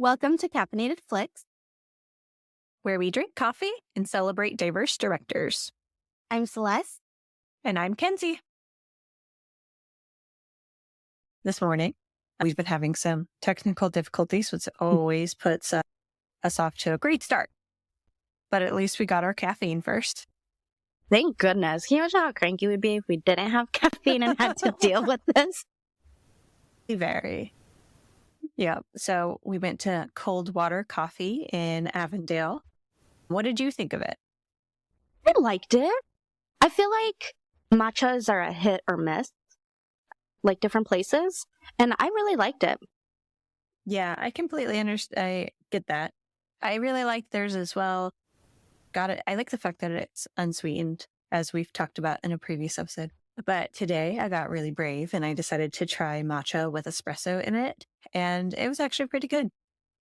Welcome to Caffeinated Flicks. Where we drink coffee and celebrate diverse directors. I'm Celeste. And I'm Kenzie. This morning, we've been having some technical difficulties, which always puts us off to a great start. But at least we got our caffeine first. Thank goodness. Can you imagine how cranky we'd be if we didn't have caffeine and had to deal with this? Very. Yeah. So we went to Cold Water Coffee in Avondale. What did you think of it? I liked it. I feel like matchas are a hit or miss, like different places, and I really liked it. Yeah, I completely understand. I get that. I really like theirs as well. Got it. I like the fact that it's unsweetened, as we've talked about in a previous episode. But today I got really brave and I decided to try matcha with espresso in it. And it was actually pretty good.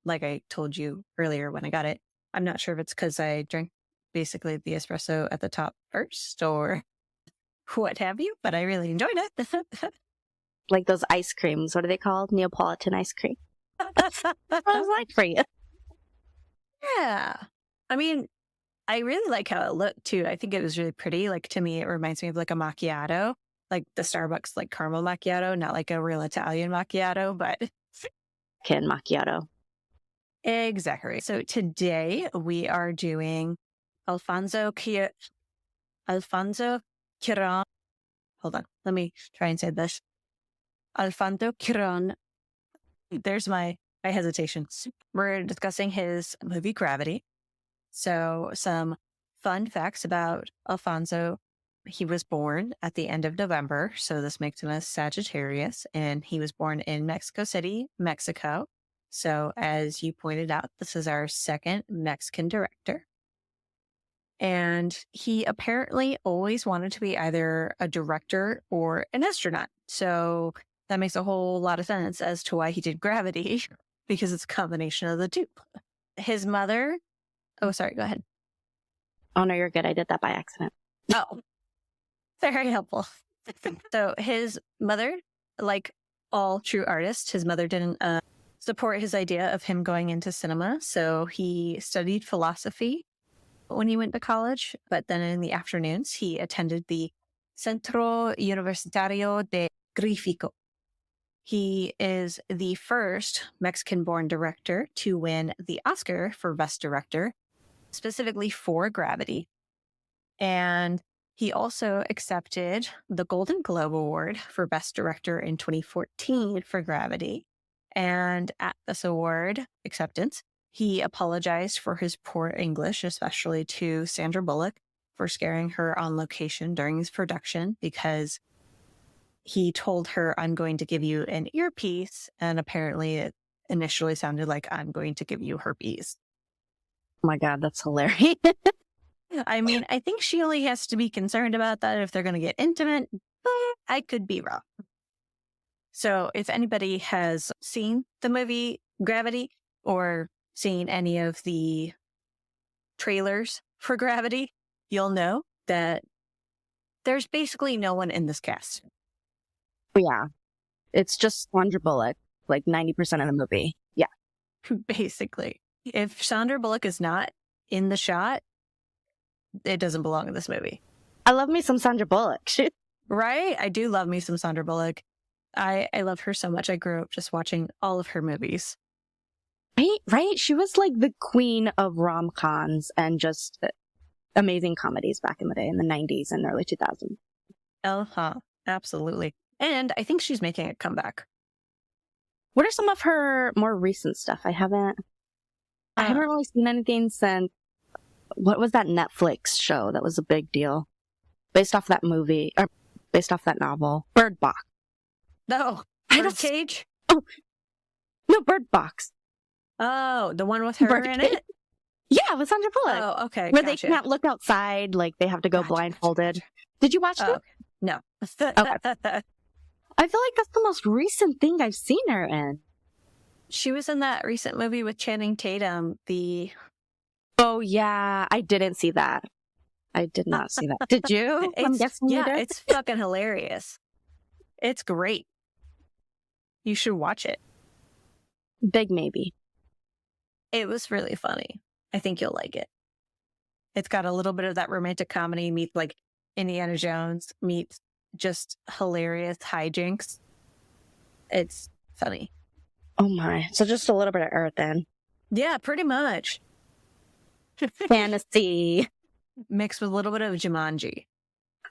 Like I told you earlier when I got it. I'm not sure if it's because I drank basically the espresso at the top first or what have you, but I really enjoyed it. Like those ice creams. What are they called? Neapolitan ice cream. I was like for you. Yeah. I mean, I really like how it looked too. I think it was really pretty. Like to me, it reminds me of like a macchiato, like the Starbucks like caramel macchiato, not like a real Italian macchiato, but Can macchiato. exactly. So today we are doing Alfonso Cuarón. Hold on, let me try and say this. Alfonso Cuarón. There's my hesitation. We're discussing his movie Gravity. So some fun facts about Alfonso. He was born at the end of November, so this makes him a Sagittarius, and he was born in Mexico City, Mexico. So as you pointed out, this is our second Mexican director. And he apparently always wanted to be either a director or an astronaut. So that makes a whole lot of sense as to why he did Gravity, because it's a combination of the two. His mother... Oh, sorry, go ahead. Oh, no, you're good. I did that by accident. Oh, very helpful. So his mother, like all true artists, his mother didn't support his idea of him going into cinema. So he studied philosophy when he went to college. But then in the afternoons, he attended the Centro Universitario de Gráfico. He is the first Mexican-born director to win the Oscar for Best Director, specifically for Gravity. And he also accepted the Golden Globe Award for Best Director in 2014 for Gravity. And at this award acceptance, he apologized for his poor English, especially to Sandra Bullock, for scaring her on location during his production, because he told her, "I'm going to give you an earpiece." And apparently it initially sounded like, "I'm going to give you herpes." Oh my God, that's hilarious. I mean, I think she only has to be concerned about that if they're going to get intimate, but I could be wrong. So if anybody has seen the movie Gravity or seen any of the trailers for Gravity, you'll know that there's basically no one in this cast. Yeah. It's just Sandra Bullock, like 90% of the movie. Yeah. Basically. If Sandra Bullock is not in the shot, it doesn't belong in this movie. I love me some Sandra Bullock. Right? I do love me some Sandra Bullock. I love her so much. I grew up just watching all of her movies. Right? She was like the queen of rom-coms and just amazing comedies back in the day, in the 90s and early 2000s. Uh-huh. Absolutely. And I think she's making a comeback. What are some of her more recent stuff? I haven't really seen anything since, what was that Netflix show that was a big deal? Based off that movie, or based off that novel. Bird Box. No. Birdcage? Oh, no, Bird Box. Oh, the one with her in it? Yeah, with Sandra Bullock. Oh, okay. Where they can't look outside, like they have to go blindfolded. Did you watch it? Okay. No. Okay. I feel like that's the most recent thing I've seen her in. She was in that recent movie with Channing Tatum, Oh, yeah. I didn't see that. I did not see that. Did you? I'm guessing you did. It's fucking hilarious. It's great. You should watch it. Big maybe. It was really funny. I think you'll like it. It's got a little bit of that romantic comedy meets like Indiana Jones meets just hilarious hijinks. It's funny. Oh my. So just a little bit of Earth then. Yeah, pretty much. Fantasy. Mixed with a little bit of Jumanji.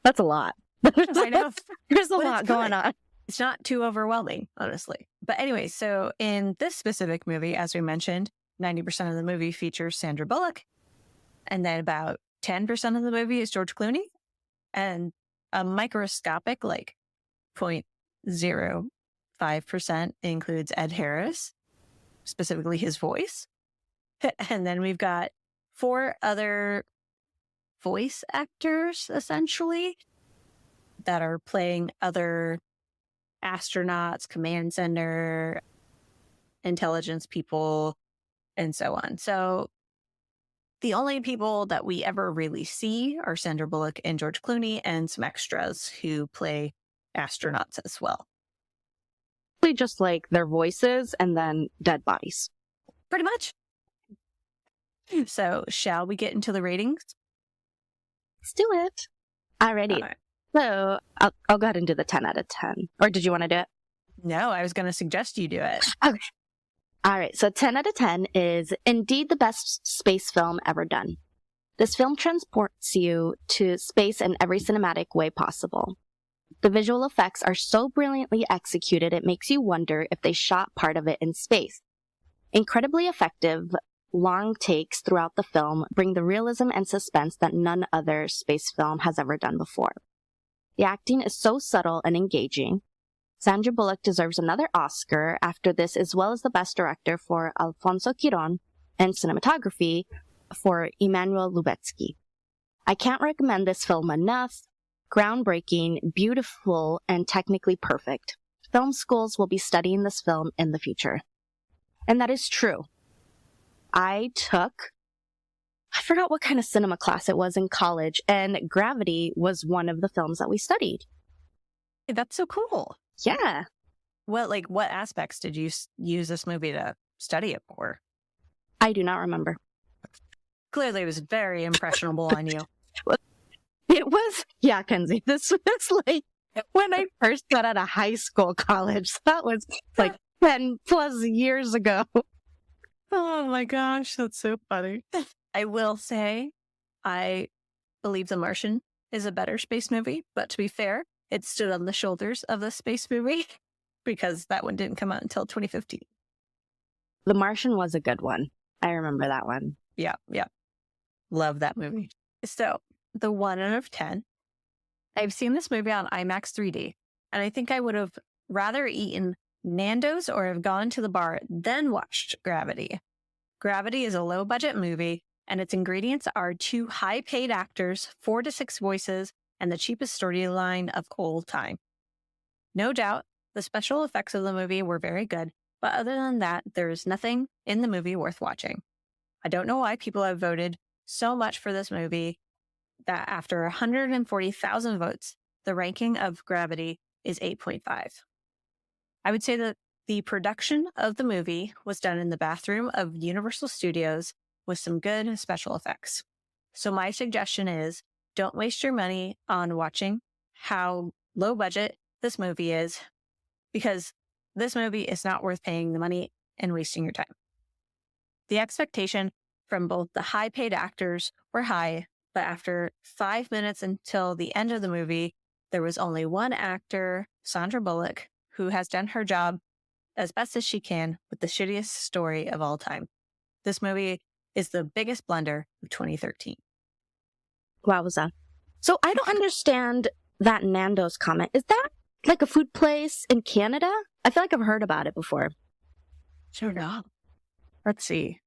That's a lot. I know. There's a But lot it's going good. on. It's not too overwhelming, honestly. But anyway, so in this specific movie, as we mentioned, 90% of the movie features Sandra Bullock. And then about 10% of the movie is George Clooney. And a microscopic, like 0.05% includes Ed Harris, specifically his voice. And then we've got 4 other voice actors, essentially, that are playing other astronauts, command center, intelligence people, and so on. So the only people that we ever really see are Sandra Bullock and George Clooney and some extras who play astronauts as well. Just like their voices and then dead bodies. Pretty much. So shall we get into the ratings? Let's do it. Alrighty. All right. So I'll go ahead and do the 10 out of 10. Or did you want to do it? No, I was going to suggest you do it. Okay. All right. So 10 out of 10 is indeed the best space film ever done. This film transports you to space in every cinematic way possible. The visual effects are so brilliantly executed, it makes you wonder if they shot part of it in space. Incredibly effective, long takes throughout the film bring the realism and suspense that none other space film has ever done before. The acting is so subtle and engaging. Sandra Bullock deserves another Oscar after this, as well as the Best Director for Alfonso Cuarón and cinematography for Emmanuel Lubezki. I can't recommend this film enough. Groundbreaking, beautiful, and technically perfect. Film schools will be studying this film in the future. And that is true. I forgot what kind of cinema class it was in college, and Gravity was one of the films that we studied. That's so cool. Yeah. What aspects did you use this movie to study it for? I do not remember. Clearly, it was very impressionable on you. It was, yeah, Kenzie, this was like when I first got out of high school, college. That was like 10 plus years ago. Oh my gosh, that's so funny. I will say, I believe The Martian is a better space movie, but to be fair, it stood on the shoulders of the space movie because that one didn't come out until 2015. The Martian was a good one. I remember that one. Yeah. Love that movie. So, the 1 out of 10. I've seen this movie on IMAX 3D, and I think I would have rather eaten Nando's or have gone to the bar then watched Gravity. Gravity is a low-budget movie, and its ingredients are 2 high-paid actors, 4 to 6 voices, and the cheapest storyline of all time. No doubt, the special effects of the movie were very good, but other than that, there is nothing in the movie worth watching. I don't know why people have voted so much for this movie that after 140,000 votes, the ranking of Gravity is 8.5. I would say that the production of the movie was done in the bathroom of Universal Studios with some good special effects. So my suggestion is don't waste your money on watching how low budget this movie is, because this movie is not worth paying the money and wasting your time. The expectation from both the high paid actors were high, but after 5 minutes until the end of the movie, there was only one actor, Sandra Bullock, who has done her job as best as she can with the shittiest story of all time. This movie is the biggest blunder of 2013. Wowza. So I don't understand that Nando's comment. Is that like a food place in Canada? I feel like I've heard about it before. Sure enough. Let's see.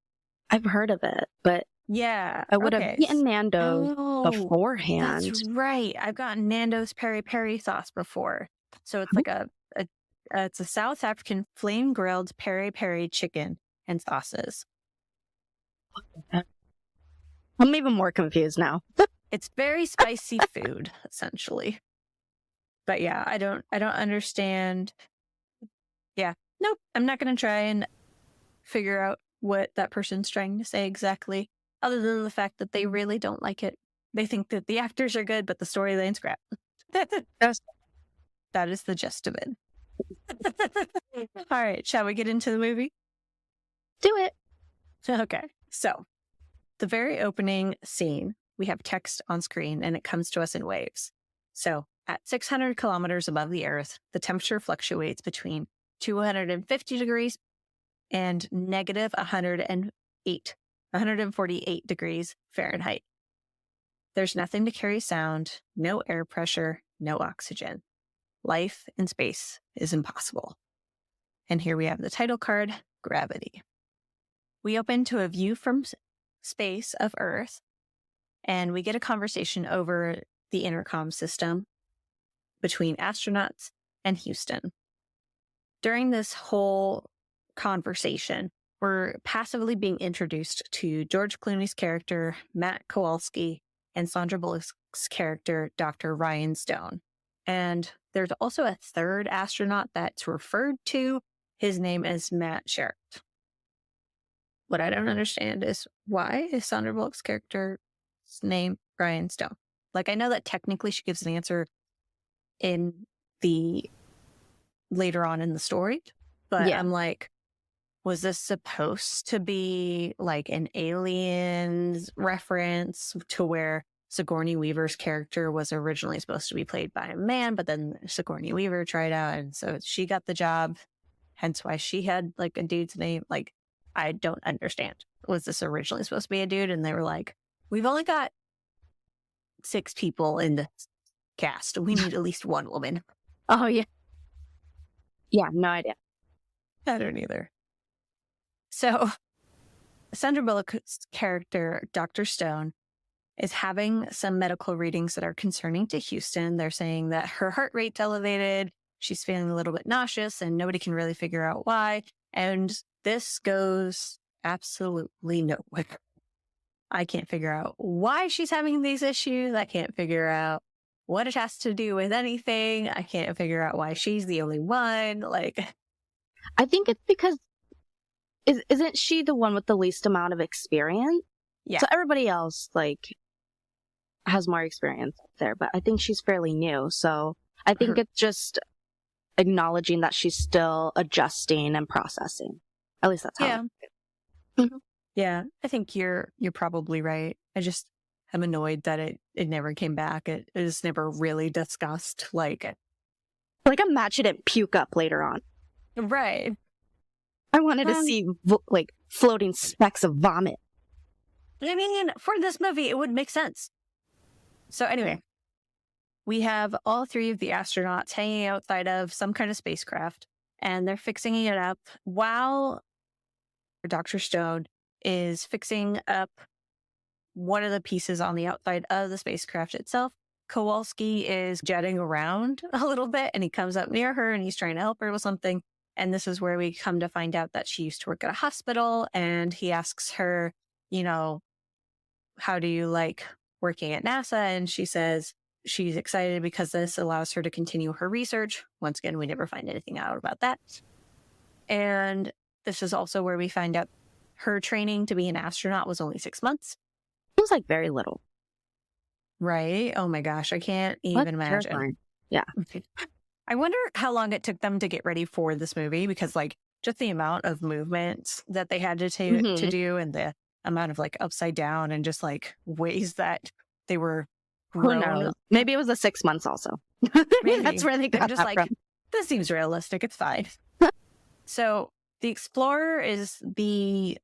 I've heard of it, but yeah, I would have eaten Nando's beforehand. That's right. I've gotten Nando's peri peri sauce before. So it's like it's a South African flame grilled peri peri chicken and sauces. I'm even more confused now. It's very spicy food, essentially. But yeah, I don't understand. Yeah, nope. I'm not going to try and figure out what that person's trying to say exactly, other than the fact that they really don't like it. They think that the actors are good, but the storyline's crap. That is the gist of it. All right, shall we get into the movie? Do it. Okay, so the very opening scene, we have text on screen and it comes to us in waves. So at 600 kilometers above the Earth, the temperature fluctuates between 250 degrees and negative 148 degrees Fahrenheit. There's nothing to carry sound, no air pressure, no oxygen. Life in space is impossible. And here we have the title card, Gravity. We open to a view from space of Earth, and we get a conversation over the intercom system between astronauts and Houston. During this whole conversation, we're passively being introduced to George Clooney's character, Matt Kowalski, and Sandra Bullock's character, Dr. Ryan Stone. And there's also a third astronaut that's referred to. His name is Matt Sherritt. What I don't understand is, why is Sandra Bullock's character's name Ryan Stone? Like, I know that technically she gives an answer in the later on in the story, but Yeah. I'm like, was this supposed to be like an Aliens reference to where Sigourney Weaver's character was originally supposed to be played by a man, but then Sigourney Weaver tried out, and so she got the job, hence why she had like a dude's name? Like, I don't understand. Was this originally supposed to be a dude? And they were like, we've only got 6 people in the cast. We need at least one woman. Oh, yeah. Yeah, no idea. I don't either. So Sandra Bullock's character, Dr. Stone, is having some medical readings that are concerning to Houston. They're saying that her heart rate's elevated. She's feeling a little bit nauseous, and nobody can really figure out why. And this goes absolutely nowhere. I can't figure out why she's having these issues. I can't figure out what it has to do with anything. I can't figure out why she's the only one. Like, I think it's because isn't she the one with the least amount of experience? yeah. So everybody else like has more experience there, but I think she's fairly new. So I think it's just acknowledging that she's still adjusting and processing. At least that's how. Yeah. Yeah, I think you're probably right. I just am annoyed that it never came back. It is never really discussed. Like I'm mad she didn't puke up later on. Right. I wanted to see like floating specks of vomit. I mean, for this movie, it would make sense. So anyway, we have all 3 of the astronauts hanging outside of some kind of spacecraft, and they're fixing it up while Dr. Stone is fixing up one of the pieces on the outside of the spacecraft itself. Kowalski is jetting around a little bit, and he comes up near her and he's trying to help her with something. And this is where we come to find out that she used to work at a hospital, and he asks her, you know, how do you like working at NASA? And she says she's excited because this allows her to continue her research. Once again, we never find anything out about that. And this is also where we find out her training to be an astronaut was only 6 months. It was like very little. Right? Oh my gosh, I can't even imagine. Terrifying. Yeah. I wonder how long it took them to get ready for this movie, because like just the amount of movement that they had to do, and the amount of like upside down and just like ways that they were grown. Maybe it was the 6 months also. Maybe that's where they got just that like, from. this seems realistic. It's fine. So the Explorer is the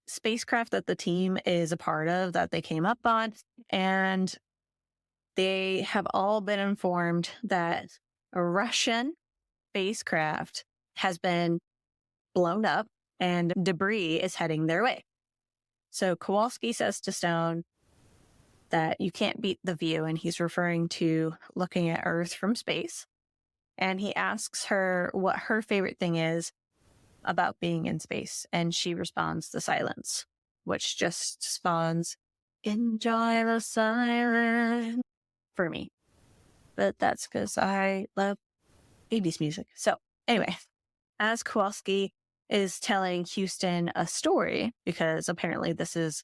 spacecraft that the team is a part of, that they came up on, and they have all been informed that a Russian spacecraft has been blown up and debris is heading their way. So Kowalski says to Stone that you can't beat the view, and he's referring to looking at Earth from space. And he asks her what her favorite thing is about being in space, and she responds, the silence, which just spawns, enjoy the silence for me. But that's because I love 80s music. So anyway, as Kowalski is telling Houston a story, because apparently this is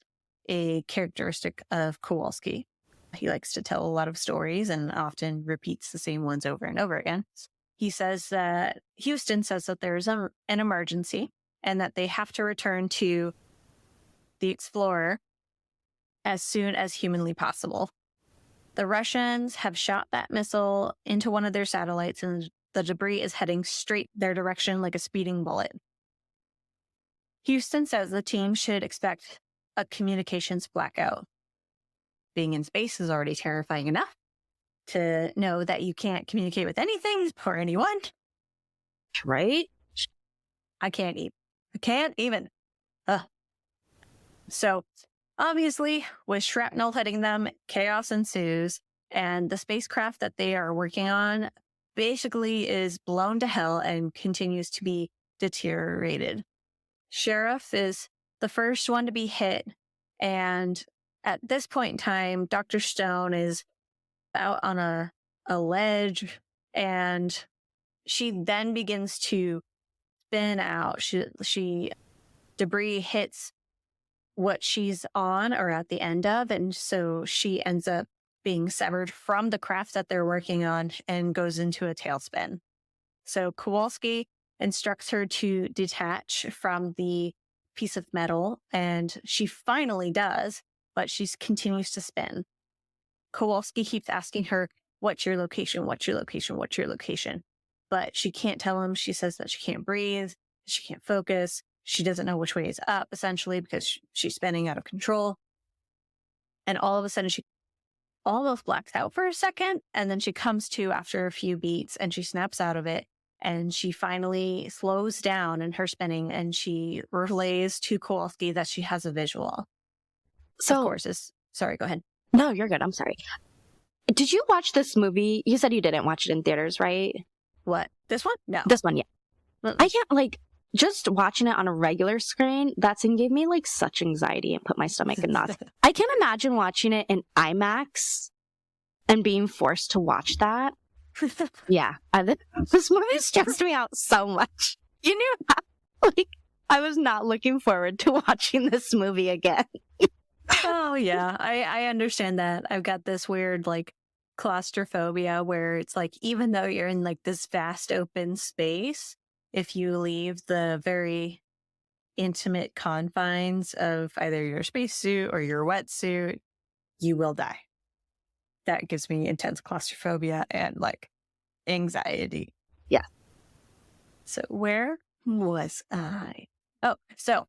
a characteristic of Kowalski. He likes to tell a lot of stories and often repeats the same ones over and over again. He says that Houston says that there's an emergency and that they have to return to the Explorer as soon as humanly possible. The Russians have shot that missile into one of their satellites, and the debris is heading straight their direction like a speeding bullet. Houston says the team should expect a communications blackout. Being in space is already terrifying enough to know that you can't communicate with anything or anyone. Right? I can't even. So, obviously, with shrapnel hitting them, chaos ensues, and the spacecraft that they are working on basically is blown to hell and continues to be deteriorated. Sheriff is the first one to be hit, and at this point in time, Dr. Stone is out on a ledge, and she then begins to spin out. She debris hits what she's on or at the end of, and so she ends up being severed from the craft that they're working on and goes into a tailspin. So Kowalski instructs her to detach from the piece of metal, and she finally does, but she continues to spin. Kowalski keeps asking her, what's your location? What's your location? What's your location? But she can't tell him. She says that she can't breathe. She can't focus. She doesn't know which way is up, essentially, because she's spinning out of control. And all of a sudden, she almost blacks out for a second. And then she comes to after a few beats and she snaps out of it. And she finally slows down in her spinning, and she relays to Kowalski that she has a visual. So, of course, sorry, go ahead. No, you're good. I'm sorry. Did you watch this movie? You said you didn't watch it in theaters, right? What? This one? No. This one, yeah. I can't, just watching it on a regular screen, that scene gave me, such anxiety and put my stomach in knots. I can't imagine watching it in IMAX and being forced to watch that. Yeah. This movie stressed me out so much. You knew how, I was not looking forward to watching this movie again. Oh, yeah. I understand that. I've got this weird, claustrophobia where it's even though you're in, this vast open space, if you leave the very intimate confines of either your spacesuit or your wetsuit, you will die. That gives me intense claustrophobia and, anxiety. Yeah. So where was I? Oh, so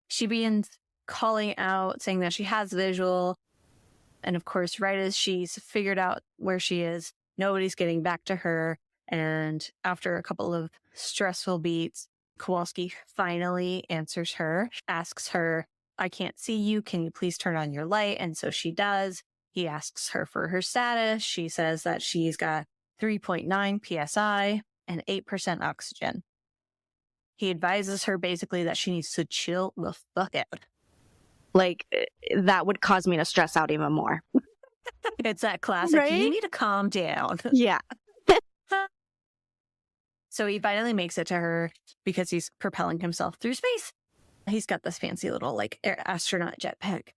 she begins calling out, saying that she has visual. And of course, right as she's figured out where she is, nobody's getting back to her. And after a couple of stressful beats, Kowalski finally answers her, asks her, I can't see you. Can you please turn on your light? And so she does. He asks her for her status. She says that she's got 3.9 psi and 8% oxygen. He advises her basically that she needs to chill the fuck out. That would cause me to stress out even more. It's that classic, right? You need to calm down. Yeah. So he finally makes it to her because he's propelling himself through space. He's got this fancy little astronaut jetpack.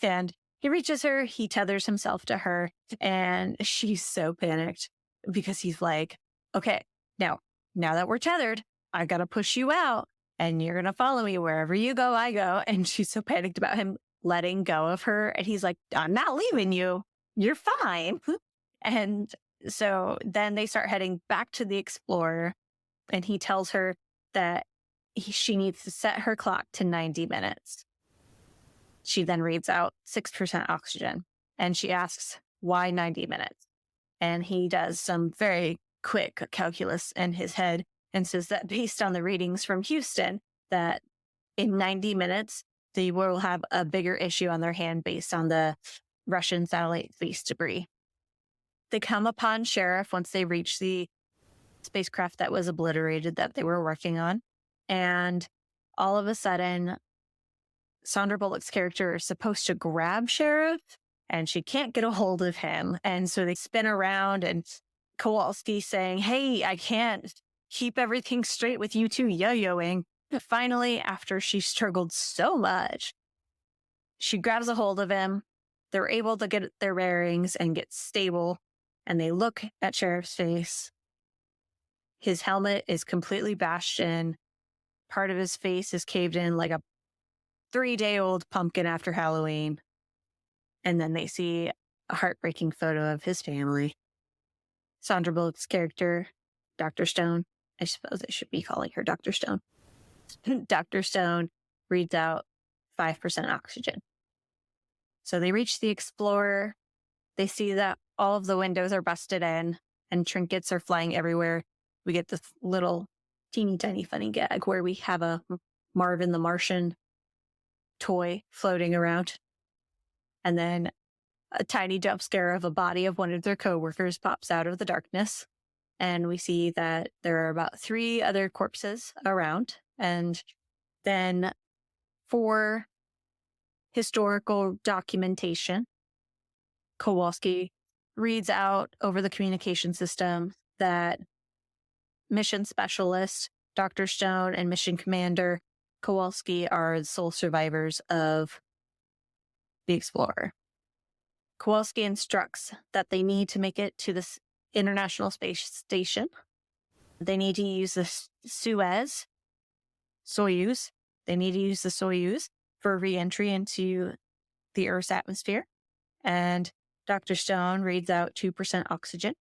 And he reaches her, he tethers himself to her, and she's so panicked because he's like, okay, now that we're tethered, I gotta push you out and you're gonna follow me wherever you go, I go. And she's so panicked about him letting go of her. And he's like, I'm not leaving you. You're fine. And so then they start heading back to the Explorer, and he tells her that she needs to set her clock to 90 minutes. She then reads out 6% oxygen, and she asks, why 90 minutes? And he does some very quick calculus in his head and says that based on the readings from Houston, that in 90 minutes, they will have a bigger issue on their hand based on the Russian satellite space debris. They come upon Sheriff once they reach the spacecraft that was obliterated that they were working on. And all of a sudden, Sandra Bullock's character is supposed to grab Sheriff, and she can't get a hold of him. And so they spin around, and Kowalski saying, hey, I can't keep everything straight with you two yo-yoing. Finally, after she struggled so much, she grabs a hold of him. They're able to get their bearings and get stable. And they look at Sheriff's face. His helmet is completely bashed in. Part of his face is caved in like a 3-day-old pumpkin after Halloween. And then they see a heartbreaking photo of his family. Sandra Bullock's character, Dr. Stone. I suppose I should be calling her Dr. Stone. Dr. Stone reads out 5% oxygen. So they reach the Explorer. They see that all of the windows are busted in and trinkets are flying everywhere. We get this little teeny tiny funny gag where we have a Marvin the Martian toy floating around. And then a tiny jump scare of a body of one of their coworkers pops out of the darkness. And we see that there are about 3 other corpses around. And then for historical documentation, Kowalski reads out over the communication system that mission specialist Dr. Stone and mission commander Kowalski are the sole survivors of the Explorer. Kowalski instructs that they need to make it to this International Space Station. They need to use the Soyuz. They need to use the Soyuz for re-entry into the Earth's atmosphere. And Dr. Stone reads out 2% oxygen.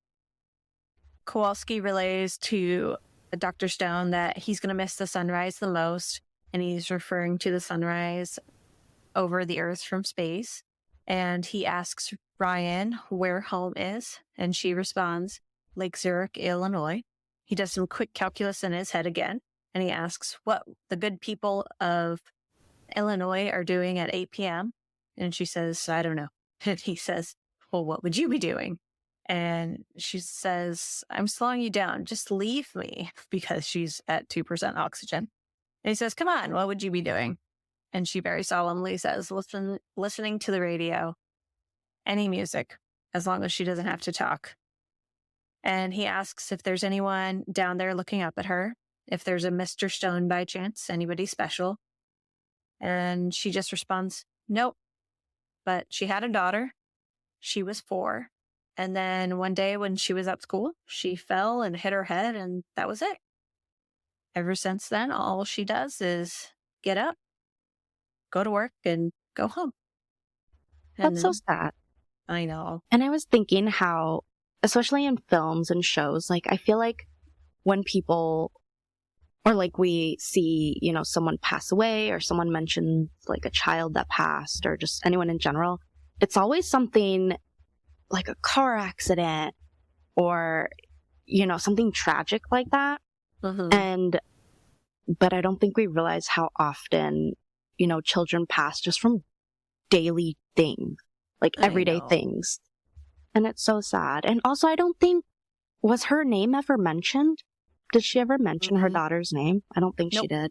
Kowalski relays to Dr. Stone that he's going to miss the sunrise the most, and he's referring to the sunrise over the Earth from space. And he asks Ryan where home is, and she responds, Lake Zurich, Illinois. He does some quick calculus in his head again, and he asks what the good people of Illinois are doing at 8 p.m. And she says, I don't know. And he says, well, what would you be doing? And she says, I'm slowing you down. Just leave me, because she's at 2% oxygen. And he says, come on, what would you be doing? And she very solemnly says, listening to the radio, any music, as long as she doesn't have to talk. And he asks if there's anyone down there looking up at her, if there's a Mr. Stone by chance, anybody special. And she just responds, nope. But she had a daughter. She was 4. And then one day when she was at school, she fell and hit her head, and that was it. Ever since then, all she does is get up, go to work, and go home. And That's so sad. I know. And I was thinking how, especially in films and shows, like, I feel like when people, or like we see, you know, someone pass away, or someone mentions like a child that passed, or just anyone in general, it's always something like a car accident or, you know, something tragic like that. Mm-hmm. But I don't think we realize how often, you know, children pass just from daily things, like everyday things. And it's so sad. And also, I don't think, was her name ever mentioned? Did she ever mention her daughter's name? I don't think she did.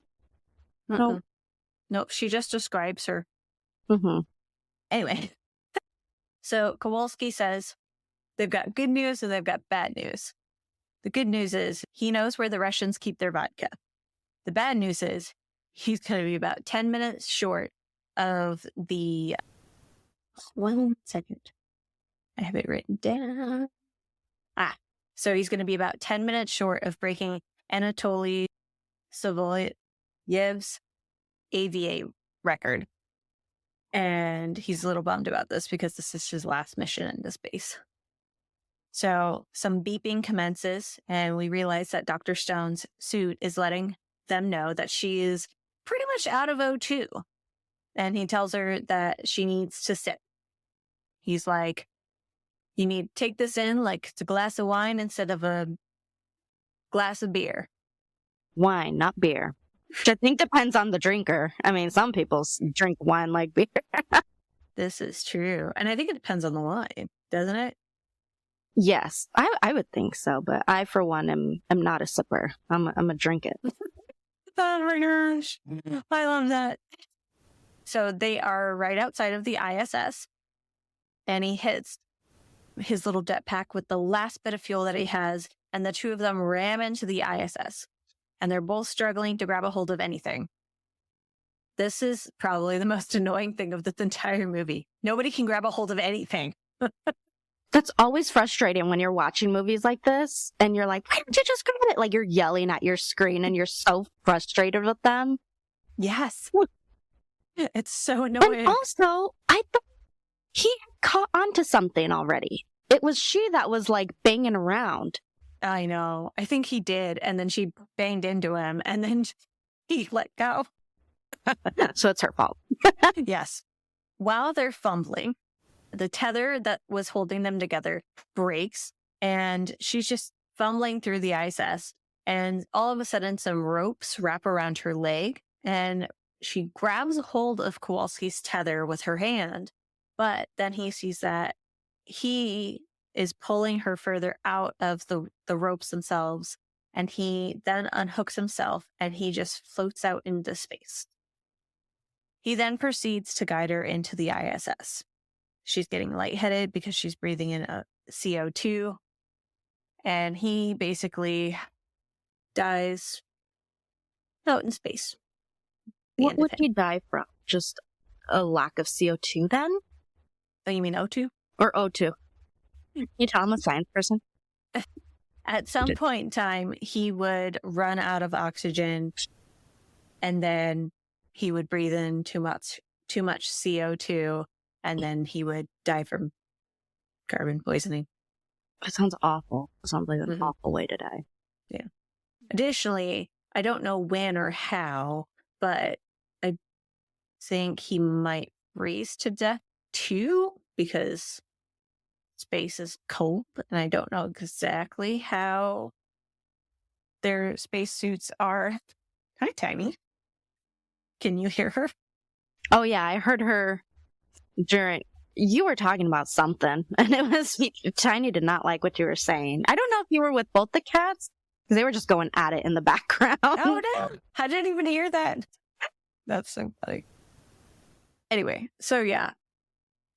Nope, she just describes her. Mm-hmm. Anyway, so Kowalski says they've got good news and they've got bad news. The good news is he knows where the Russians keep their vodka. The bad news is he's going to be about 10 minutes short of the... 1 second. I have it written down. So he's going to be about 10 minutes short of breaking Anatoly Savoyev's AVA record. And he's a little bummed about this because this is his last mission into space. So some beeping commences, and we realize that Dr. Stone's suit is letting them know that she is pretty much out of O2. And he tells her that she needs to sit. He's like, you need to take this in like it's a glass of wine instead of a glass of beer. Wine, not beer. Which I think depends on the drinker. I mean, some people drink wine like beer. This is true. And I think it depends on the wine, doesn't it? Yes, I would think so. But I, for one, am not a sipper. I'm a drink it. Oh my gosh. I love that. So they are right outside of the ISS. And he hits his little jetpack with the last bit of fuel that he has and the two of them ram into the ISS, and they're both struggling to grab a hold of anything. This is probably the most annoying thing of this entire movie. Nobody can grab a hold of anything. That's always frustrating when you're watching movies like this and you're like, why don't you just grab it? Like you're yelling at your screen and you're so frustrated with them. Yes. It's so annoying. And also, I thought he caught onto something already. It was she that was like banging around. I know. I think he did. And then she banged into him and then he let go. So it's her fault. Yes. While they're fumbling, the tether that was holding them together breaks and she's just fumbling through the ISS. And all of a sudden, some ropes wrap around her leg and she grabs a hold of Kowalski's tether with her hand. But then he sees that he is pulling her further out of the ropes themselves. And he then unhooks himself and he just floats out into space. He then proceeds to guide her into the ISS. She's getting lightheaded because she's breathing in a CO2. And he basically dies out in space. What would he die from? Just a lack of CO2 then? Oh, you mean O2? Or O2? You tell I'm a science person. At some point in time, he would run out of oxygen and then he would breathe in too much CO2 and then he would die from carbon poisoning. That sounds awful. It sounds like an awful way to die. Yeah. Additionally, I don't know when or how, but I think he might freeze to death too because space is cold, and I don't know exactly how their spacesuits are. Hi, Tiny. Can you hear her? Oh, yeah, I heard her during... You were talking about something, and it was... Tiny did not like what you were saying. I don't know if you were with both the cats, because they were just going at it in the background. Oh, no. I didn't even hear that. That's so funny. Anyway, so yeah.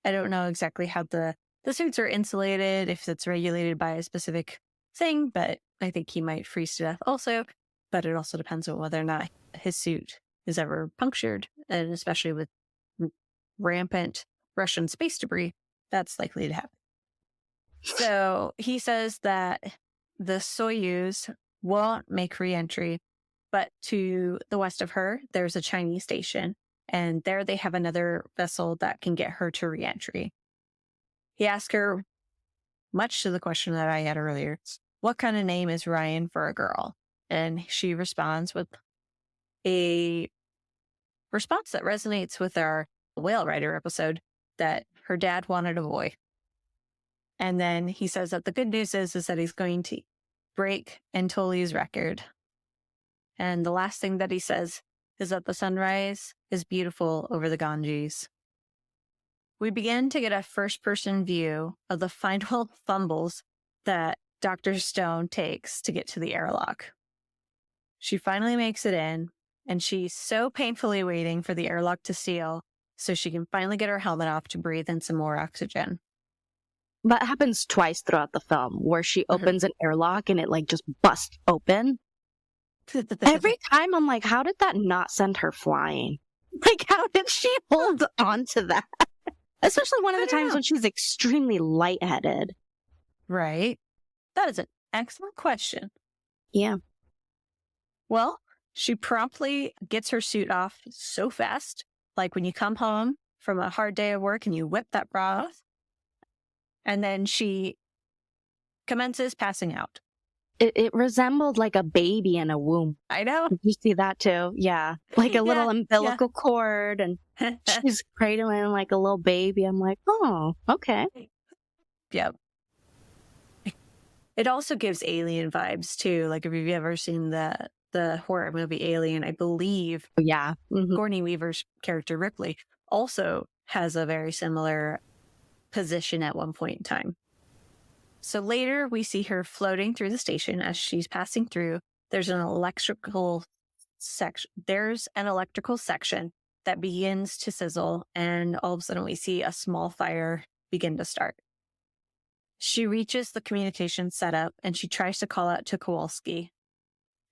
I don't know exactly how the suits are insulated, if it's regulated by a specific thing, but I think he might freeze to death also. But it also depends on whether or not his suit is ever punctured, and especially with rampant Russian space debris, that's likely to happen. So he says that the Soyuz won't make re-entry, but to the west of her, there's a Chinese station, and there they have another vessel that can get her to re-entry. He asked her, much to the question that I had earlier, what kind of name is Ryan for a girl? And she responds with a response that resonates with our Whale Rider episode, that her dad wanted a boy. And then he says that the good news is that he's going to break Anatoly's record. And the last thing that he says is that the sunrise is beautiful over the Ganges. We begin to get a first-person view of the final fumbles that Dr. Stone takes to get to the airlock. She finally makes it in, and she's so painfully waiting for the airlock to seal so she can finally get her helmet off to breathe in some more oxygen. That happens twice throughout the film, where she opens an airlock and it like just busts open. Every time I'm like, how did that not send her flying? Like, how did she hold on to that? Especially one of the times when she's extremely lightheaded. Right. That is an excellent question. Yeah. Well, she promptly gets her suit off so fast. Like when you come home from a hard day of work and you whip that bra off. And then she commences passing out. It resembled like a baby in a womb. I know. Did you see that too? Yeah. Like a little umbilical cord, and she's cradling like a little baby. I'm like, oh, okay. Yep. It also gives Alien vibes too. Like if you've ever seen the horror movie Alien, I believe Sigourney Weaver's character Ripley also has a very similar position at one point in time. So later we see her floating through the station as she's passing through. There's an electrical section. That begins to sizzle, and all of a sudden we see a small fire begin to start. She reaches the communication setup and she tries to call out to Kowalski.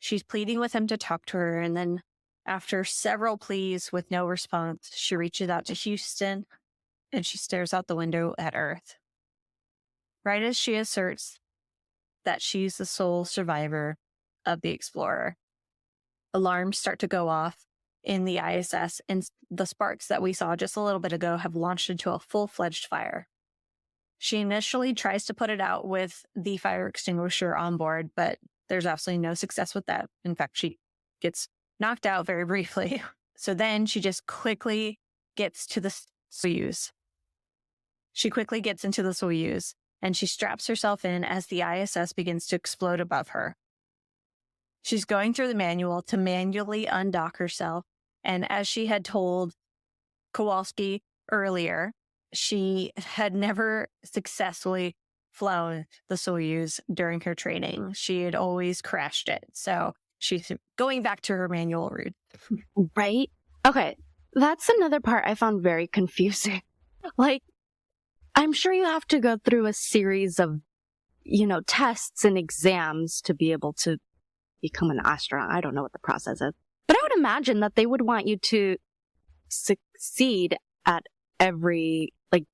She's pleading with him to talk to her, and then after several pleas with no response, she reaches out to Houston and she stares out the window at Earth. Right as she asserts that she's the sole survivor of the Explorer, alarms start to go off in the ISS, and the sparks that we saw just a little bit ago have launched into a full-fledged fire. She initially tries to put it out with the fire extinguisher on board, but there's absolutely no success with that. In fact, she gets knocked out very briefly. So then she just quickly gets to the Soyuz. She quickly gets into the Soyuz, and she straps herself in as the ISS begins to explode above her. She's going through the manual to manually undock herself, and as she had told Kowalski earlier, she had never successfully flown the Soyuz during her training. She had always crashed it. So she's going back to her manual route. Right? Okay. That's another part I found very confusing. Like, I'm sure you have to go through a series of, tests and exams to be able to become an astronaut. I don't know what the process is. But I would imagine that they would want you to succeed at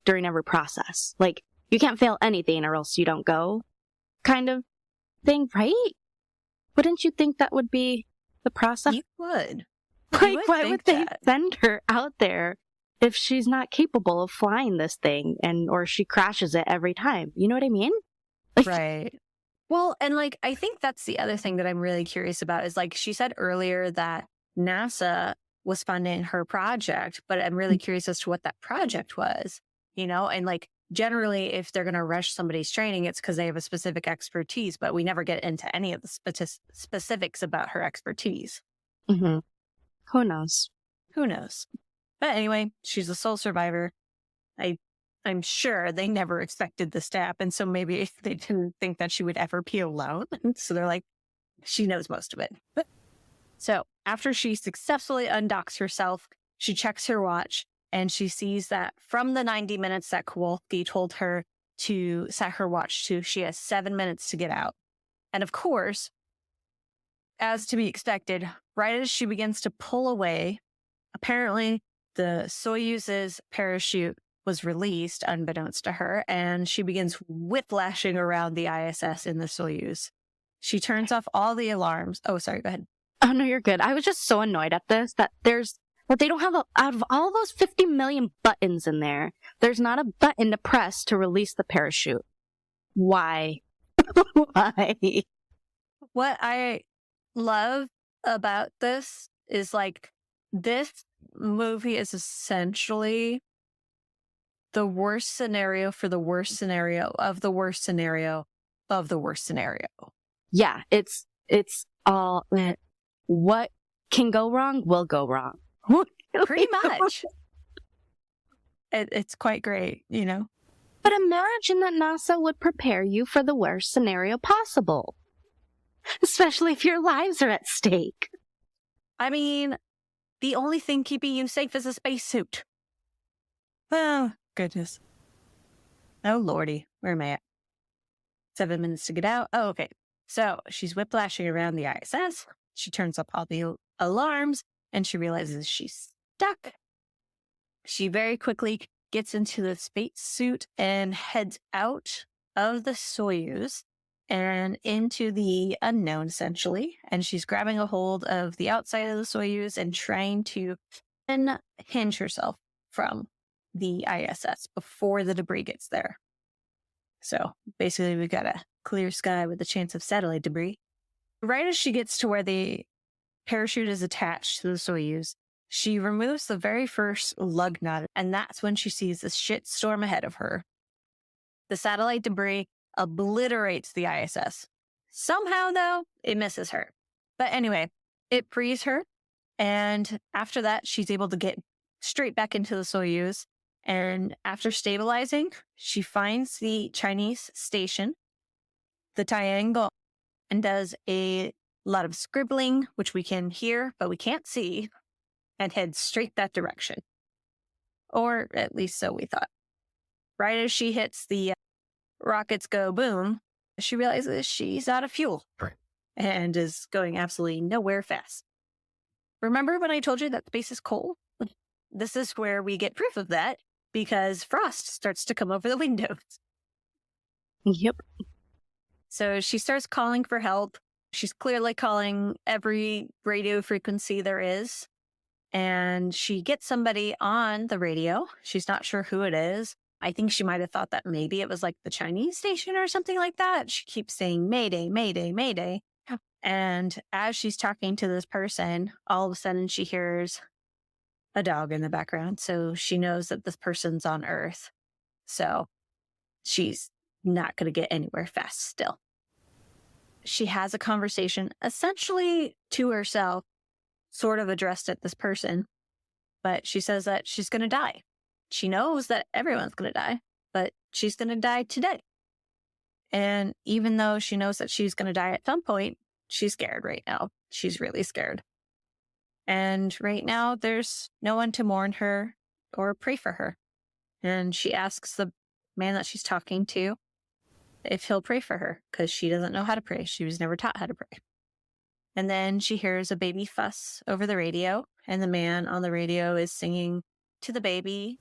during every process. Like, you can't fail anything or else you don't go kind of thing, right? Wouldn't you think that would be the process? You would. Like, why would they send her out there if she's not capable of flying this thing or she crashes it every time? You know what I mean? Right. Well, and I think that's the other thing that I'm really curious about is she said earlier that NASA was funding her project, but I'm really curious as to what that project was, and generally if they're going to rush somebody's training, it's because they have a specific expertise, but we never get into any of the specifics about her expertise. Mm-hmm. Who knows? Who knows? But anyway, she's the sole survivor. I'm sure they never expected this to happen. So maybe they didn't think that she would ever be alone. So they're like, she knows most of it. But so after she successfully undocks herself, she checks her watch and she sees that from the 90 minutes that Kowalski told her to set her watch to, she has 7 minutes to get out. And of course, as to be expected, right as she begins to pull away, apparently the Soyuz's parachute was released unbeknownst to her, and she begins whiplashing around the ISS in the Soyuz. She turns off all the alarms. Oh, sorry, go ahead. Oh, no, you're good. I was just so annoyed at this that they don't have out of all those 50 million buttons in there's not a button to press to release the parachute. Why? Why? What I love about this is this movie is essentially the worst scenario for the worst scenario of the worst scenario of the worst scenario. Yeah, it's all what can go wrong will go wrong. Pretty much. It's quite great, But imagine that NASA would prepare you for the worst scenario possible. Especially if your lives are at stake. I mean, the only thing keeping you safe is a spacesuit. Oh, goodness. Oh, Lordy. Where am I at? 7 minutes to get out. Oh, okay. So she's whiplashing around the ISS. She turns up all the alarms and she realizes she's stuck. She very quickly gets into the spacesuit and heads out of the Soyuz and into the unknown, essentially. And she's grabbing a hold of the outside of the Soyuz and trying to unhinge herself from the ISS before the debris gets there. So basically, we've got a clear sky with a chance of satellite debris. Right as she gets to where the parachute is attached to the Soyuz, she removes the very first lug nut, and that's when she sees this shitstorm ahead of her. The satellite debris obliterates the ISS. Somehow, though, it misses her. But anyway, it frees her, and after that, she's able to get straight back into the Soyuz. And after stabilizing, she finds the Chinese station, the Tiangong, and does a lot of scribbling, which we can hear, but we can't see, and heads straight that direction. Or at least so we thought. Right as she hits the rockets go boom, she realizes she's out of fuel and is going absolutely nowhere fast. Remember when I told you that space is cold? This is where we get proof of that because frost starts to come over the windows. Yep. So she starts calling for help. She's clearly calling every radio frequency there is. And she gets somebody on the radio. She's not sure who it is. I think she might have thought that maybe it was like the Chinese station or something like that. She keeps saying, Mayday, Mayday, Mayday. And as she's talking to this person, all of a sudden she hears a dog in the background. So she knows that this person's on Earth. So she's not going to get anywhere fast still. She has a conversation essentially to herself, sort of addressed at this person, but she says that she's going to die. She knows that everyone's going to die, but she's going to die today. And even though she knows that she's going to die at some point, she's scared right now. She's really scared. And right now, there's no one to mourn her or pray for her. And she asks the man that she's talking to if he'll pray for her, because she doesn't know how to pray. She was never taught how to pray. And then she hears a baby fuss over the radio, and the man on the radio is singing to the baby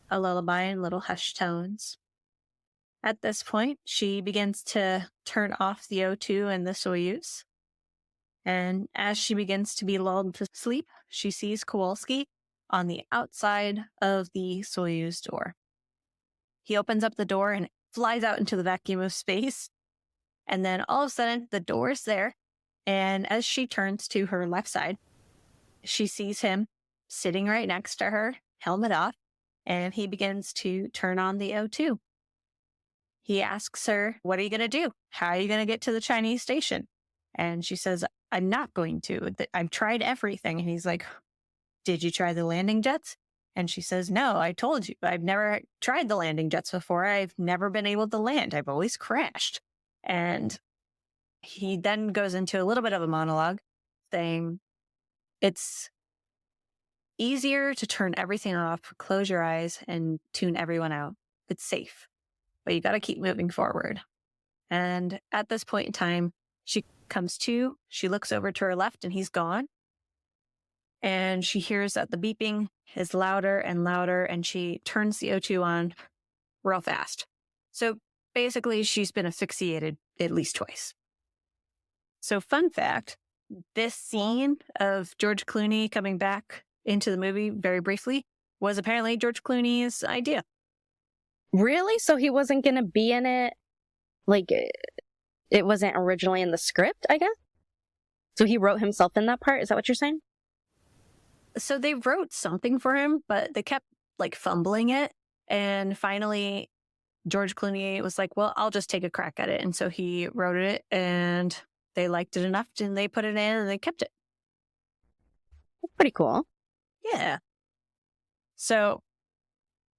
a lullaby in little hushed tones. At this point, she begins to turn off the O2 and the Soyuz. And as she begins to be lulled to sleep, she sees Kowalski on the outside of the Soyuz door. He opens up the door and flies out into the vacuum of space. And then all of a sudden, the door is there. And as she turns to her left side, she sees him sitting right next to her, helmet off, and he begins to turn on the O2. He asks her, what are you going to do? How are you going to get to the Chinese station? And she says, I'm not going to. I've tried everything. And he's like, did you try the landing jets? And she says, no, I told you. I've never tried the landing jets before. I've never been able to land. I've always crashed. And he then goes into a little bit of a monologue saying, it's easier to turn everything off, close your eyes, and tune everyone out. It's safe, but you got to keep moving forward. And at this point in time, she comes to, she looks over to her left, and he's gone. And she hears that the beeping is louder and louder, and she turns the O2 on real fast. So basically, she's been asphyxiated at least twice. So fun fact, this scene of George Clooney coming back into the movie very briefly was apparently George Clooney's idea. Really? So he wasn't going to be in it? Like, it wasn't originally in the script, I guess? So he wrote himself in that part? Is that what you're saying? So they wrote something for him, but they kept like fumbling it. And finally, George Clooney was like, well, I'll just take a crack at it. And so he wrote it, and they liked it enough, and they put it in, and they kept it. That's pretty cool. Yeah. So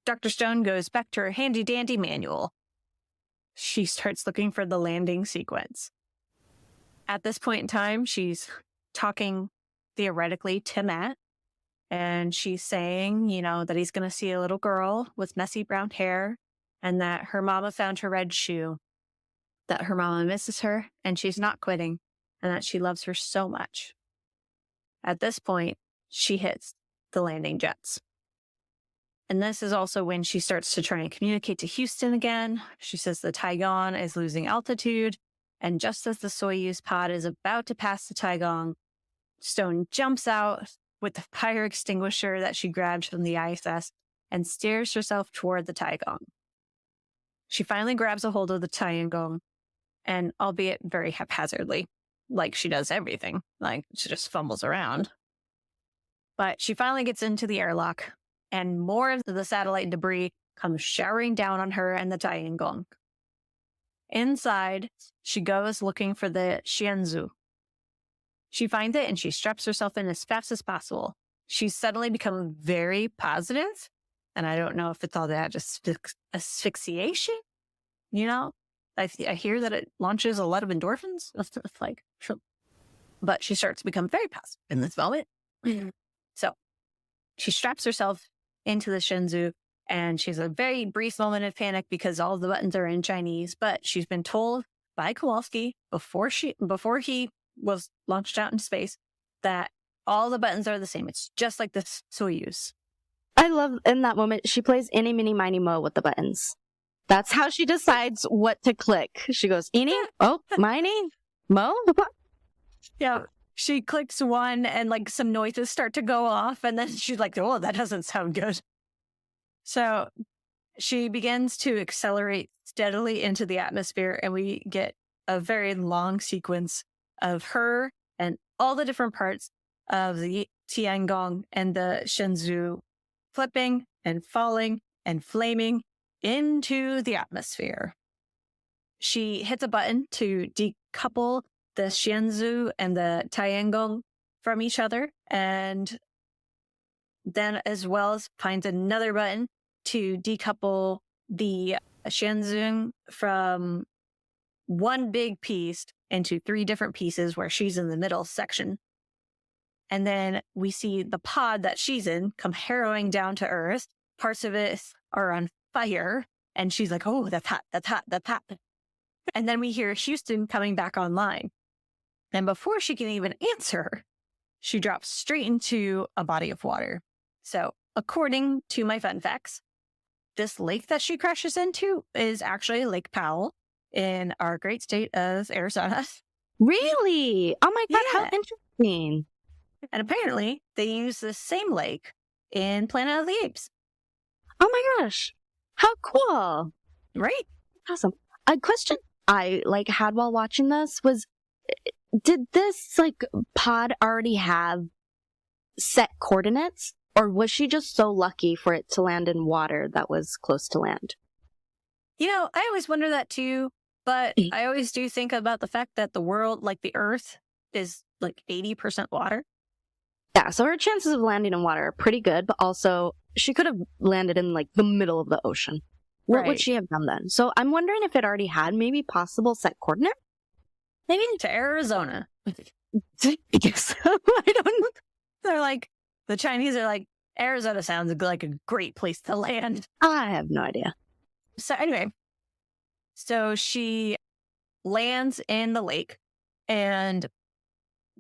Dr. Stone goes back to her handy-dandy manual. She starts looking for the landing sequence. At this point in time, she's talking theoretically to Matt, and she's saying, that he's going to see a little girl with messy brown hair, and that her mama found her red shoe, that her mama misses her, and she's not quitting, and that she loves her so much. At this point, she hits the landing jets. And this is also when she starts to try and communicate to Houston again. She says the Taigong is losing altitude. And just as the Soyuz pod is about to pass the Taigong, Stone jumps out with the fire extinguisher that she grabbed from the ISS and steers herself toward the Taigong. She finally grabs a hold of the Taigong, and albeit very haphazardly, like she does everything, like she just fumbles around. But she finally gets into the airlock, and more of the satellite debris comes showering down on her and the Taigong. Inside, she goes looking for the Xianzhou. She finds it, and she straps herself in as fast as possible. She's suddenly become very positive, and I don't know if it's all that just asphyxiation, I hear that it launches a lot of endorphins. But she starts to become very positive in this moment. So she straps herself into the Shenzhou, And she has a very brief moment of panic because all the buttons are in Chinese, but she's been told by Kowalski before he was launched out into space that all the buttons are the same. It's just like the Soyuz. I love in that moment, she plays Eeny, Meeny, Miny, Mo with the buttons. That's how she decides what to click. She goes, Eeny, oh, Miny, Mo. Yeah. She clicks one and like some noises start to go off. And then she's like, oh, that doesn't sound good. So she begins to accelerate steadily into the atmosphere. And we get a very long sequence of her and all the different parts of the Tiangong and the Shenzhou flipping and falling and flaming into the atmosphere. She hits a button to decouple the Shenzhou and the Tiangong from each other, and then as well as finds another button to decouple the Shenzhou from one big piece into 3 different pieces where she's in the middle section. And then we see the pod that she's in come harrowing down to Earth. Parts of it are on fire. And she's like, oh, that's hot, that's hot, that's hot. And then we hear Houston coming back online. And before she can even answer, she drops straight into a body of water. So according to my fun facts, this lake that she crashes into is actually Lake Powell in our great state of Arizona. Really? Oh my God, how interesting. And apparently they use the same lake in Planet of the Apes. Oh my gosh. How cool. Right? Awesome. A question I had while watching this was, did this pod already have set coordinates, or was she just so lucky for it to land in water that was close to land? You know, I always wonder that too, but I always do think about the fact that the world, like the Earth, is 80% water. Yeah, so her chances of landing in water are pretty good, but also she could have landed in the middle of the ocean. What would she have done then? So I'm wondering if it already had maybe possible set coordinate? Maybe to Arizona. I guess. I don't know. They're the Chinese are Arizona sounds like a great place to land. I have no idea. So anyway, so she lands in the lake, and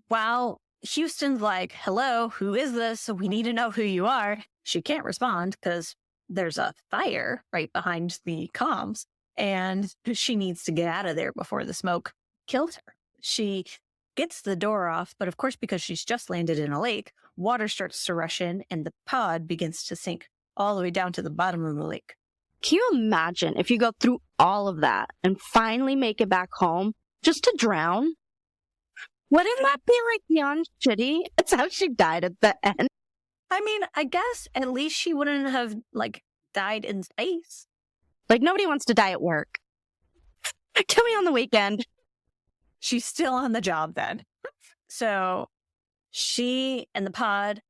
while Houston's like, hello, who is this? We need to know who you are. She can't respond because there's a fire right behind the comms, and she needs to get out of there before the smoke kills her. She gets the door off, but of course, because she's just landed in a lake, water starts to rush in and the pod begins to sink all the way down to the bottom of the lake. Can you imagine if you go through all of that and finally make it back home just to drown? Wouldn't that be beyond shitty? It's how she died at the end. I mean, I guess at least she wouldn't have died in space. Nobody wants to die at work. Kill me on the weekend. She's still on the job then. So she and the pod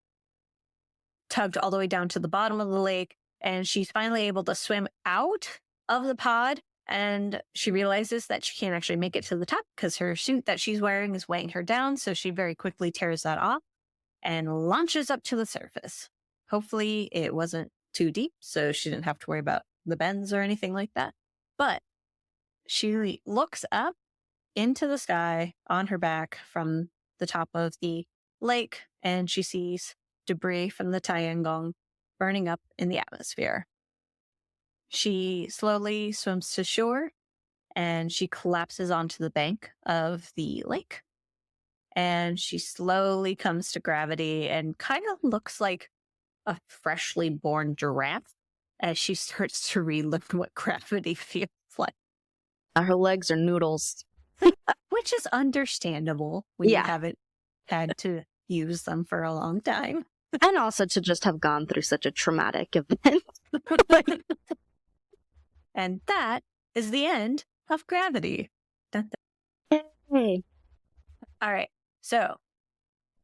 tugged all the way down to the bottom of the lake, and she's finally able to swim out of the pod, and she realizes that she can't actually make it to the top because her suit that she's wearing is weighing her down, so she very quickly tears that off and launches up to the surface. Hopefully it wasn't too deep, so she didn't have to worry about the bends or anything like that. But she looks up into the sky on her back from the top of the lake, and she sees debris from the Tiangong burning up in the atmosphere. She slowly swims to shore, and she collapses onto the bank of the lake. And she slowly comes to gravity and kind of looks like a freshly born giraffe as she starts to relearn what gravity feels like. Her legs are noodles. Which is understandable when you haven't had to use them for a long time. And also to just have gone through such a traumatic event. And that is the end of Gravity. Hey. All right. So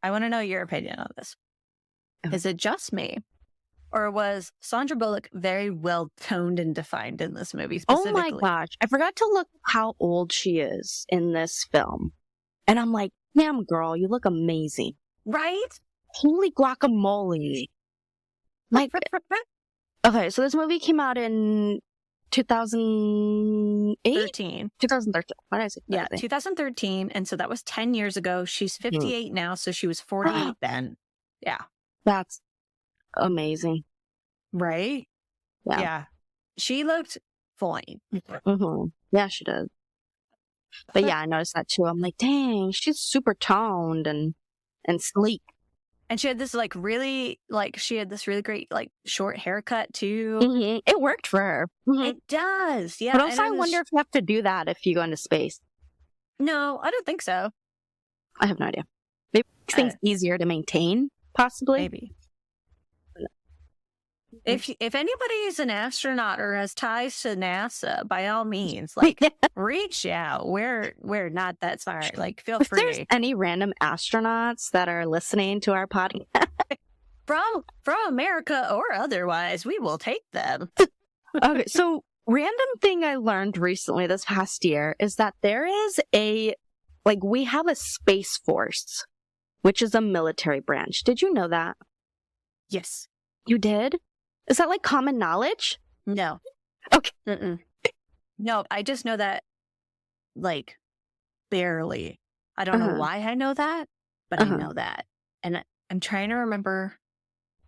I want to know your opinion on this. Is it just me? Or was Sandra Bullock very well toned and defined in this movie specifically? Oh my gosh. I forgot to look how old she is in this film. And I'm like, damn girl, you look amazing. Right? Holy guacamole. Okay, so this movie came out in 2008? 13. 2013. Why did I say 13? Yeah, 2013. And so that was 10 years ago. She's 58 now, so she was 48 then. Yeah. That's amazing. Right? Yeah. She looked fine. Yeah, she did. But yeah, I noticed that too. I'm like, dang, she's super toned and sleek. And she had this really great short haircut too. It worked for her. It does, yeah. But also, I wonder if you have to do that if you go into space. No, I don't think so. I have no idea. Maybe it makes things easier to maintain, possibly. Maybe. If anybody is an astronaut or has ties to NASA, by all means, reach out. We're not that far. Feel if free. If there's any random astronauts that are listening to our podcast from America or otherwise, we will take them. Okay, so random thing I learned recently this past year is that there is we have a Space Force, which is a military branch. Did you know that? Yes. You did? Is that common knowledge? No. Okay. No, I just know that barely. I don't know why I know that, but I know that. And I'm trying to remember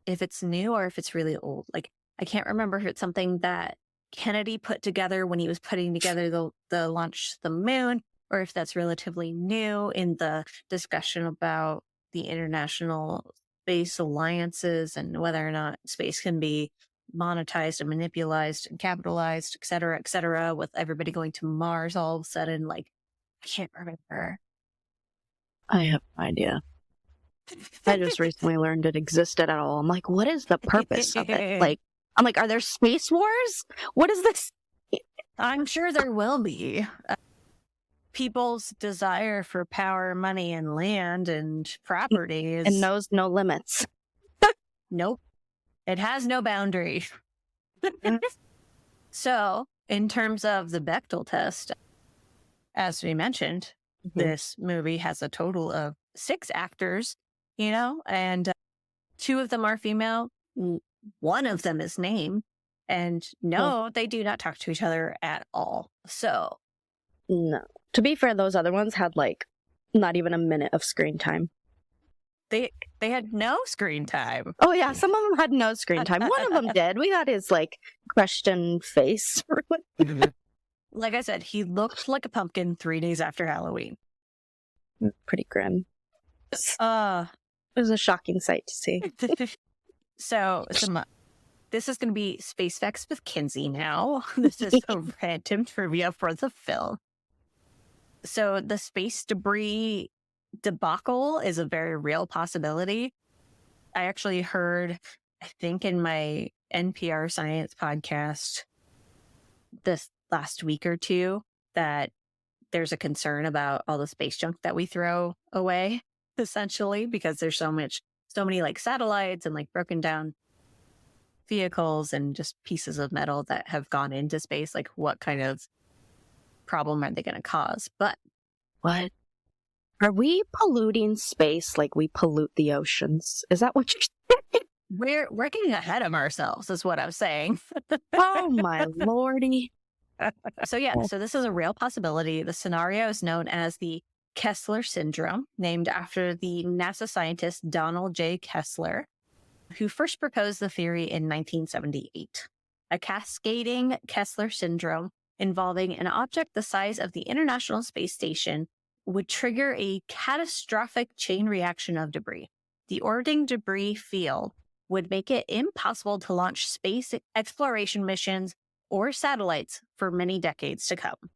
if it's new or if it's really old. I can't remember if it's something that Kennedy put together when he was putting together the launch to the moon, or if that's relatively new in the discussion about the international space alliances and whether or not space can be monetized and manipulated and capitalized, et cetera, with everybody going to Mars all of a sudden. I can't remember. I have no idea. I just recently learned it existed at all. I'm like, what is the purpose of it? I'm like, are there space wars? What is this? I'm sure there will be. People's desire for power, money, and land and property and knows no limits. Nope. It has no boundary. So, in terms of the Bechdel test, as we mentioned, this movie has a total of 6 actors, and 2 of them are female. 1 of them is named. And no, they do not talk to each other at all. So. No. To be fair, those other ones had not even a minute of screen time. They had no screen time. Oh yeah, some of them had no screen time. One of them did. We got his question face. Like I said, he looked like a pumpkin 3 days after Halloween. Pretty grim. It was a shocking sight to see. So this is going to be Space Facts with Kinsey now. This is a random trivia for the film. So the space debris debacle is a very real possibility. I actually heard, I think in my NPR science podcast this last week or two, that there's a concern about all the space junk that we throw away, essentially, because there's so many satellites and broken down vehicles and just pieces of metal that have gone into space. What kind of problem are they going to cause? But what? Are we polluting space like we pollute the oceans? Is that what you're saying? We're getting ahead of ourselves, is what I'm saying. Oh my lordy. So this is a real possibility. The scenario is known as the Kessler syndrome, named after the NASA scientist Donald J. Kessler, who first proposed the theory in 1978. A cascading Kessler syndrome involving an object the size of the International Space Station would trigger a catastrophic chain reaction of debris. The orbiting debris field would make it impossible to launch space exploration missions or satellites for many decades to come.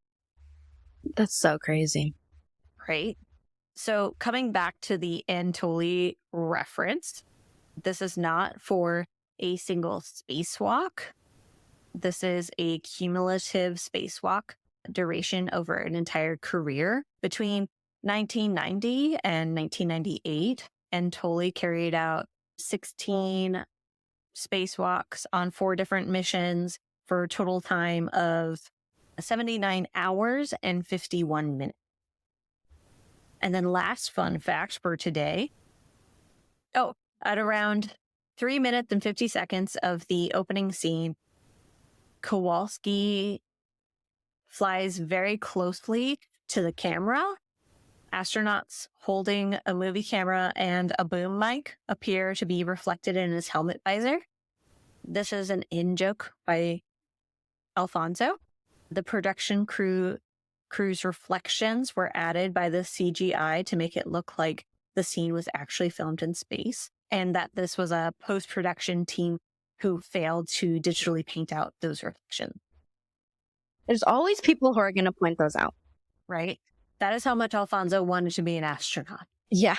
That's so crazy. Right? So coming back to the Anatoly reference, this is not for a single spacewalk. This is a cumulative spacewalk duration over an entire career. Between 1990 and 1998, Anatoly carried out 16 spacewalks on 4 different missions for a total time of 79 hours and 51 minutes. And then last fun fact for today. At around 3 minutes and 50 seconds of the opening scene, Kowalski flies very closely to the camera. Astronauts holding a movie camera and a boom mic appear to be reflected in his helmet visor. This is an in-joke by Alfonso. The production crew's reflections were added by the CGI to make it look like the scene was actually filmed in space, and that this was a post-production team who failed to digitally paint out those reflections. There's always people who are going to point those out. Right? That is how much Alfonso wanted to be an astronaut. Yeah.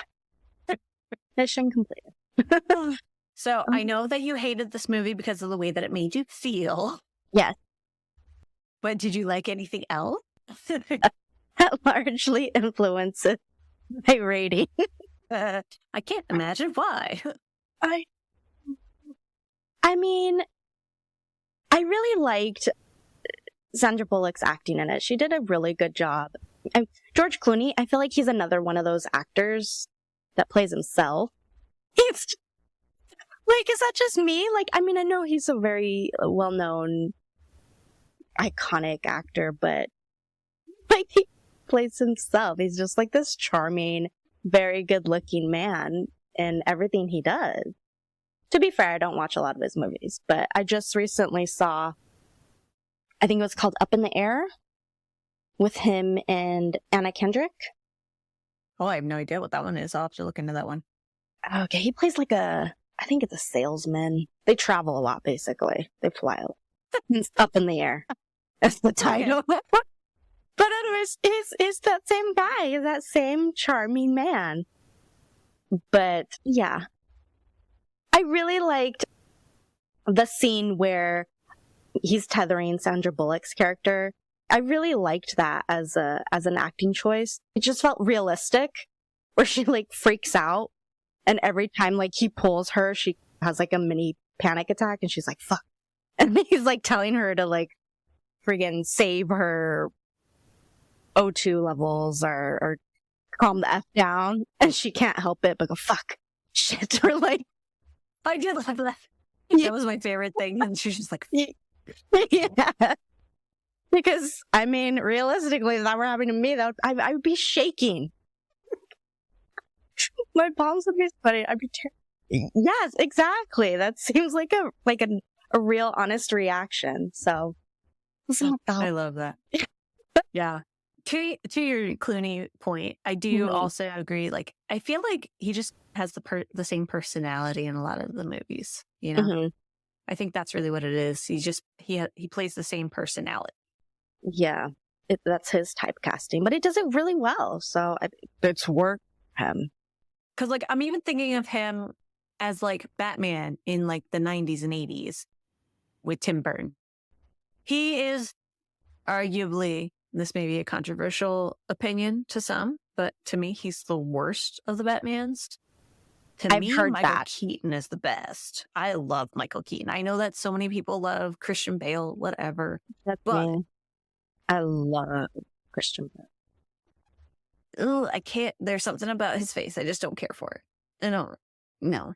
Mission completed. So I know that you hated this movie because of the way that it made you feel. Yes. But did you like anything else? That largely influences my rating. I can't imagine why. I mean, I really liked Sandra Bullock's acting in it. She did a really good job. And George Clooney, I feel like he's another one of those actors that plays himself. He's like, is that just me? Like, I mean, I know he's a very well-known, iconic actor, but like, he plays himself. He's just like this charming, very good-looking man in everything he does. To be fair, I don't watch a lot of his movies, but I just recently saw, I think it was called Up in the Air, with him and Anna Kendrick. Oh, I have no idea what that one is. I'll have to look into that one. Okay, he plays like I think it's a salesman. They travel a lot, basically. They fly a lot. It's Up in the Air. That's the title. Okay. But anyways, it's that same guy, he's that same charming man. But yeah, I really liked the scene where he's tethering Sandra Bullock's character. I really liked that as an acting choice. It just felt realistic, where she like freaks out, and every time like he pulls her, she has like a mini panic attack, and she's like, "Fuck," and he's like telling her to like friggin' save her O2 levels or calm the F down, and she can't help it but go, "Fuck, shit," or like, I did love that. Yeah. That was my favorite thing, and she's just like, yeah. Because, I mean, realistically, if that were happening to me, I would be shaking. My palms would be sweating. I'd be Yes, exactly. That seems like a real honest reaction. So, I love that. Yeah. To your Clooney point, I do also agree. Like, I feel like he just has the same personality in a lot of the movies. You know, Mm-hmm. I think that's really what it is. He plays the same personality. Yeah, that's his typecasting, but he does it really well. So it's worked for him. Because like I'm even thinking of him as like Batman in like the 90s and 80s with Tim Burton. He is arguably, this may be a controversial opinion to some, but to me, he's the worst of the Batmans. To me, Michael Keaton is the best. I love Michael Keaton. I know that so many people love Christian Bale, whatever. That's me. I love Christian Bale. Ooh, I can't. There's something about his face. I just don't care for it. I don't. No.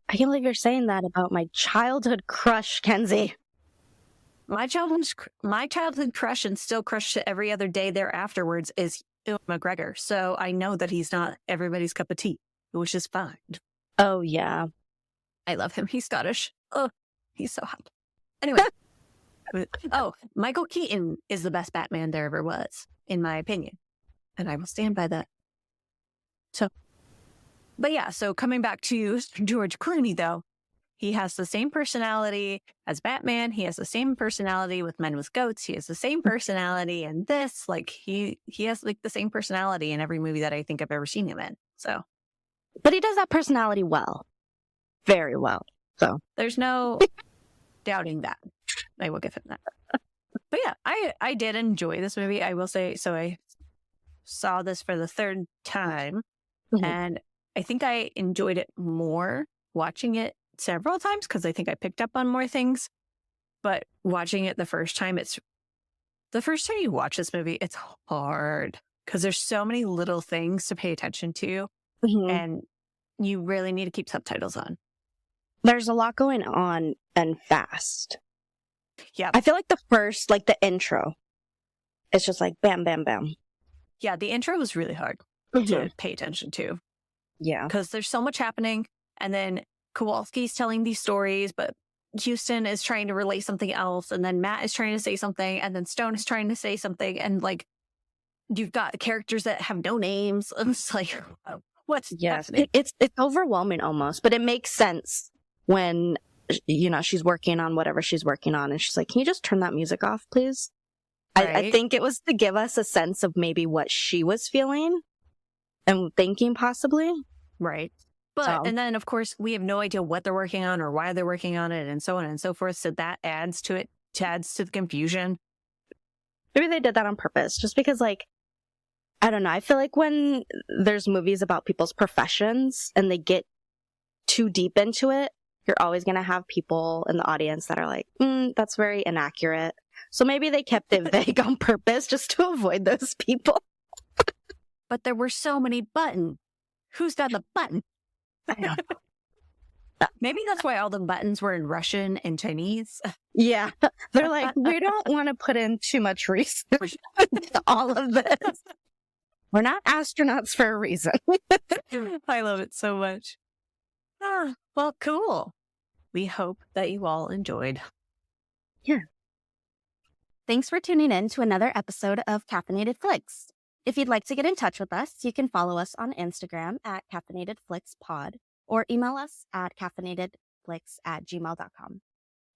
I can't believe you're saying that about my childhood crush, Kenzie. My childhood crush and still crush to every other day thereafterwards is Ewan McGregor. So I know that he's not everybody's cup of tea, which is fine. Oh, yeah. I love him. He's Scottish. Oh, he's so hot. Anyway. Michael Keaton is the best Batman there ever was, in my opinion. And I will stand by that. But yeah, so coming back to George Clooney, though, he has the same personality as Batman. He has the same personality with Men with Goats. He has the same personality in this. Like, he has like the same personality in every movie that I think I've ever seen him in. So, but he does that personality well. Very well. So there's no doubting that. I will give him that. But yeah, I did enjoy this movie. I will say, so I saw this for the third time, and I think I enjoyed it more watching it several times because I think I picked up on more things. But watching it the first time you watch this movie, it's hard because there's so many little things to pay attention to, and you really need to keep subtitles on. there's a lot going on and fast. Yeah. I feel like the intro, it's just like bam, bam, bam. Yeah, the intro was really hard to pay attention to. Yeah. Because there's so much happening. And then Kowalski's telling these stories, but Houston is trying to relay something else. And then Matt is trying to say something. And then Stone is trying to say something. And like, you've got characters that have no names. It's like, what's happening? It's overwhelming almost, but it makes sense when, you know, she's working on whatever she's working on. And she's like, can you just turn that music off, please? Right. I think it was to give us a sense of maybe what she was feeling and thinking possibly. Right. But, and then of course, we have no idea what they're working on or why they're working on it and so on and so forth. So that adds to it, adds to the confusion. Maybe they did that on purpose, just because, like, I don't know. I feel like when there's movies about people's professions and they get too deep into it, you're always going to have people in the audience that are like, that's very inaccurate. So maybe they kept it vague on purpose just to avoid those people. But there were so many buttons. Who's got the button? I don't know. Maybe that's why all the buttons were in Russian and Chinese. Yeah. They're like, we don't want to put in too much research into all of this. We're not astronauts for a reason. I love it so much. Well, cool. We hope that you all enjoyed. Yeah. Thanks for tuning in to another episode of Caffeinated Flicks. If you'd like to get in touch with us, you can follow us on Instagram at Caffeinated Flicks Pod or email us at caffeinatedflicks@gmail.com.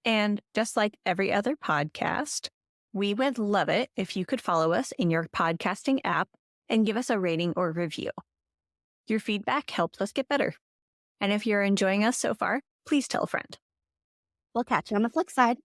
And just like every other podcast, we would love it if you could follow us in your podcasting app and give us a rating or review. Your feedback helps us get better. And if you're enjoying us so far, please tell a friend. We'll catch you on the flick side.